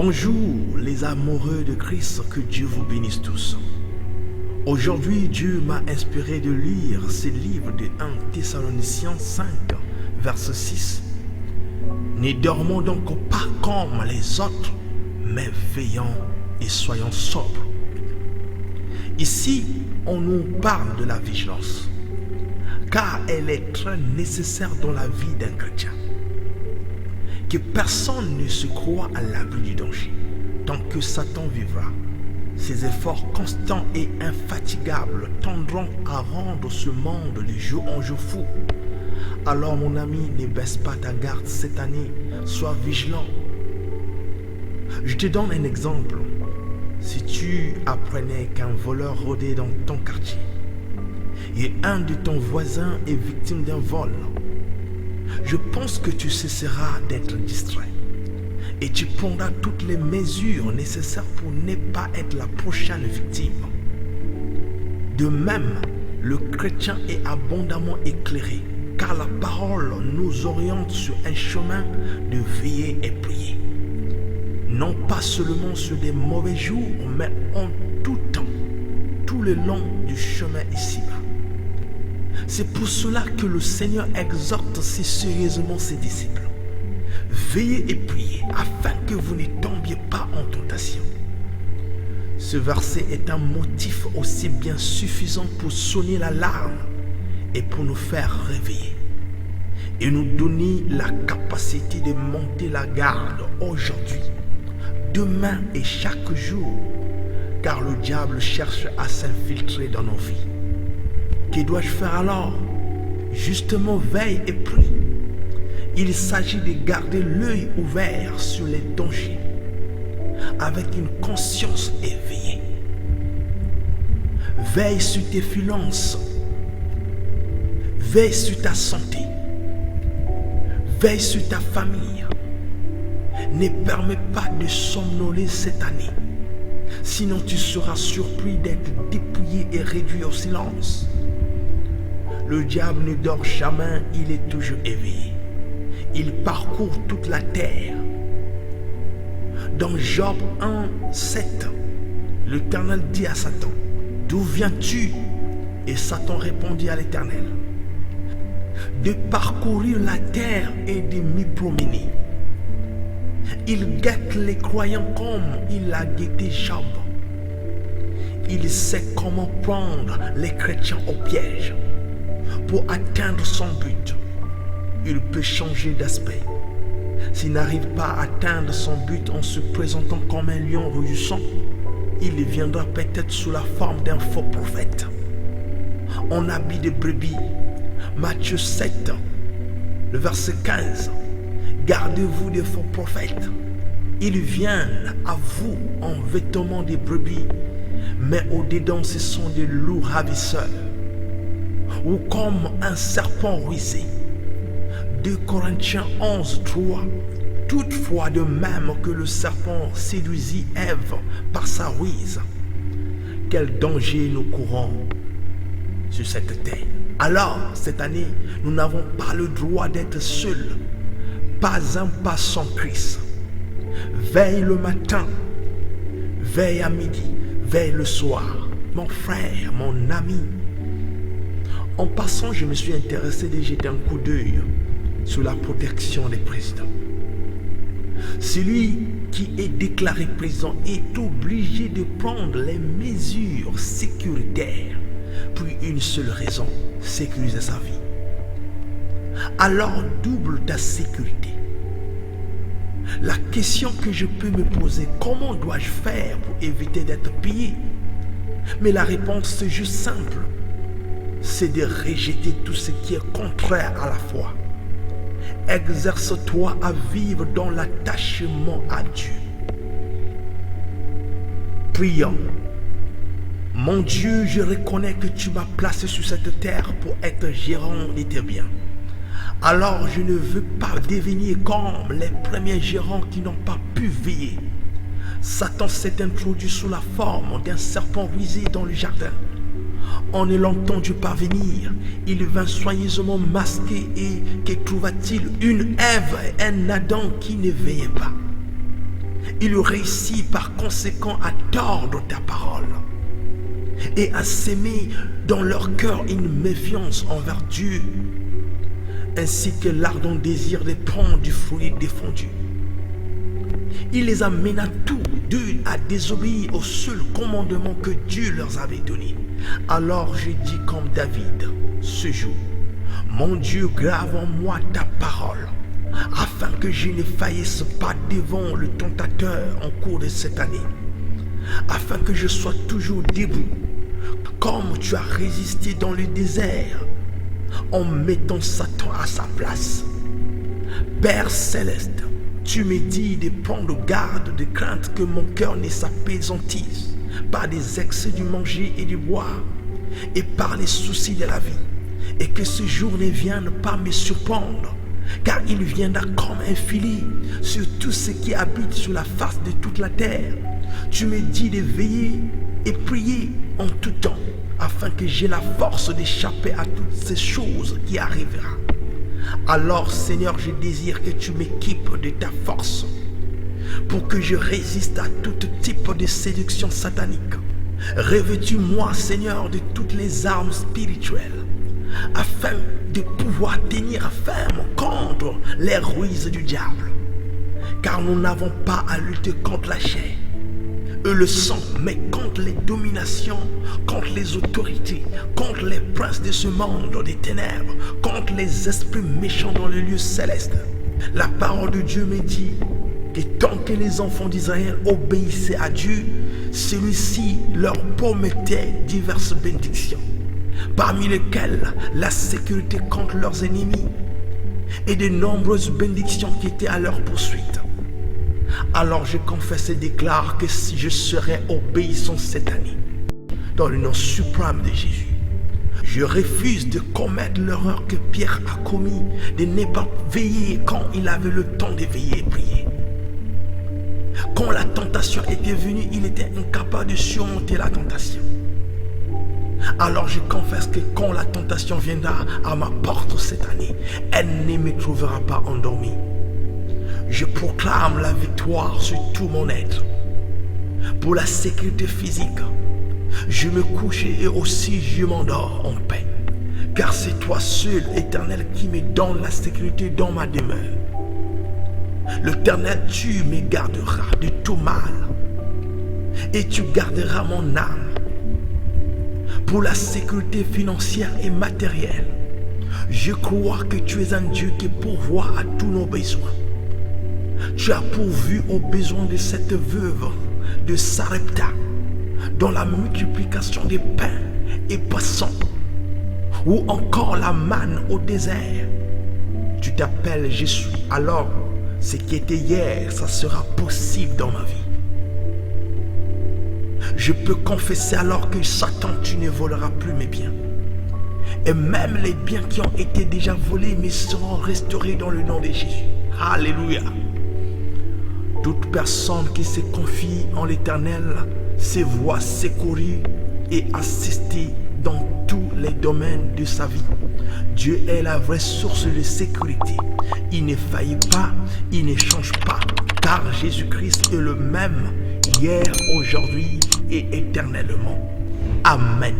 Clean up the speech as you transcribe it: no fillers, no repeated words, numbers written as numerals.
Bonjour les amoureux de Christ, que Dieu vous bénisse tous. Aujourd'hui, Dieu m'a inspiré de lire ce livre de 1 Thessaloniciens 5, verset 6. Ne dormons donc pas comme les autres, mais veillons et soyons sobres. Ici, on nous parle de la vigilance, car elle est très nécessaire dans la vie d'un chrétien. Que personne ne se croie à l'abri du danger. Tant que Satan vivra, ses efforts constants et infatigables tendront à rendre ce monde de jour en jour fou. Alors mon ami, ne baisse pas ta garde cette année, sois vigilant. Je te donne un exemple. Si tu apprenais qu'un voleur rôdait dans ton quartier et un de ton voisin est victime d'un vol, je pense que tu cesseras d'être distrait et tu prendras toutes les mesures nécessaires pour ne pas être la prochaine victime. De même, le chrétien est abondamment éclairé, car la parole nous oriente sur un chemin de veiller et prier. Non pas seulement sur des mauvais jours, mais en tout temps, tout le long du chemin ici-bas. C'est pour cela que le Seigneur exhorte si sérieusement ses disciples. Veillez et priez afin que vous ne tombiez pas en tentation. Ce verset est un motif aussi bien suffisant pour sonner l'alarme et pour nous faire réveiller et nous donner la capacité de monter la garde aujourd'hui, demain et chaque jour, car le diable cherche à s'infiltrer dans nos vies. Que dois-je faire alors? Justement, veille et prie. Il s'agit de garder l'œil ouvert sur les dangers avec une conscience éveillée. Veille sur tes finances. Veille sur ta santé. Veille sur ta famille. Ne permets pas de somnoler cette année. Sinon tu seras surpris d'être dépouillé et réduit au silence. Le diable ne dort jamais, il est toujours éveillé. Il parcourt toute la terre. Dans Job 1, 7, l'Éternel dit à Satan, « D'où viens-tu » Et Satan répondit à l'Éternel, « De parcourir la terre et de m'y promener. » Il guette les croyants comme il a guetté Job. Il sait comment prendre les chrétiens au piège. Pour atteindre son but, il peut changer d'aspect. S'il n'arrive pas à atteindre son but en se présentant comme un lion rugissant, il viendra peut-être sous la forme d'un faux prophète, en habit de brebis. Matthieu 7, le verset 15. Gardez-vous des faux prophètes. Ils viennent à vous en vêtements de brebis, mais au-dedans ce sont des loups ravisseurs, ou comme un serpent rusé. 2 Corinthiens 11, 3. Toutefois, de même que le serpent séduisit Ève par sa ruse, quel danger nous courons sur cette terre. Alors, cette année, nous n'avons pas le droit d'être seuls, pas un pas sans Christ. Veille le matin, veille à midi, veille le soir, mon frère, mon ami. En passant, je me suis intéressé de jeter un coup d'œil sur la protection des présidents. Celui qui est déclaré président est obligé de prendre les mesures sécuritaires pour une seule raison, sécuriser sa vie. Alors double ta sécurité. La question que je peux me poser, comment dois-je faire pour éviter d'être pillé? Mais la réponse est juste simple. C'est de rejeter tout ce qui est contraire à la foi. Exerce-toi à vivre dans l'attachement à Dieu. Prions. Mon Dieu, je reconnais que tu m'as placé sur cette terre pour être gérant de tes biens. Alors je ne veux pas devenir comme les premiers gérants qui n'ont pas pu veiller. Satan s'est introduit sous la forme d'un serpent rusé dans le jardin. On ne l'entendit pas venir. Il vint soigneusement masqué et que trouva-t-il? Une Ève et un Adam qui ne veillaient pas. il réussit par conséquent à tordre ta parole et à s'aimer dans leur cœur une méfiance envers Dieu, ainsi que l'ardent désir de prendre du fruit défendu. Il les amena tous deux à désobéir au seul commandement que Dieu leur avait donné. Alors j'ai dit comme David ce jour: mon Dieu, grave en moi ta parole, afin que je ne faillisse pas devant le tentateur en cours de cette année, afin que je sois toujours debout, comme tu as résisté dans le désert, en mettant Satan à sa place. Père céleste, tu me dis de prendre garde, de crainte que mon cœur ne s'appesantisse par des excès du manger et du boire, et par les soucis de la vie, et que ce jour ne vienne pas me surprendre, car il viendra comme un filet sur tout ce qui habite sur la face de toute la terre. Tu me dis de veiller et prier en tout temps, afin que j'aie la force d'échapper à toutes ces choses qui arriveront. Alors, Seigneur, je désire que tu m'équipes de ta force pour que je résiste à tout type de séduction satanique. Revêtis-moi, Seigneur, de toutes les armes spirituelles, afin de pouvoir tenir ferme contre les ruses du diable. Car nous n'avons pas à lutter contre la chair et le sang, mais contre les dominations, contre les autorités, contre les princes de ce monde des ténèbres, contre les esprits méchants dans le lieu céleste. La parole de Dieu me dit que tant que les enfants d'Israël obéissaient à Dieu, celui-ci leur promettait diverses bénédictions, parmi lesquelles la sécurité contre leurs ennemis et de nombreuses bénédictions qui étaient à leur poursuite. Alors je confesse et déclare que si je serai obéissant cette année, dans le nom suprême de Jésus, je refuse de commettre l'erreur que Pierre a commis, de ne pas veiller quand il avait le temps de veiller et prier. Quand la tentation était venue, il était incapable de surmonter la tentation. Alors je confesse que quand la tentation viendra à ma porte cette année, elle ne me trouvera pas endormi. Je proclame la victoire sur tout mon être. Pour la sécurité physique, je me couche et aussi je m'endors en paix. Car c'est toi seul, Éternel, qui me donne la sécurité dans ma demeure. L'Éternel, tu me garderas de tout mal et tu garderas mon âme. Pour la sécurité financière et matérielle, je crois que tu es un Dieu qui pourvoit à tous nos besoins. Tu as pourvu aux besoins de cette veuve de Sarepta dans la multiplication des pains et poissons, ou encore la manne au désert. Tu t'appelles Jésus, alors ce qui était hier, ça sera possible dans ma vie. Je peux confesser alors que Satan, tu ne voleras plus mes biens. Et même les biens qui ont été déjà volés me seront restaurés dans le nom de Jésus. Alléluia. Toute personne qui se confie en l'Éternel se voit secourue et assistée dans tous les domaines de sa vie. Dieu est la vraie source de sécurité. Il ne faillit pas, il ne change pas, car Jésus-Christ est le même hier, aujourd'hui et éternellement. Amen.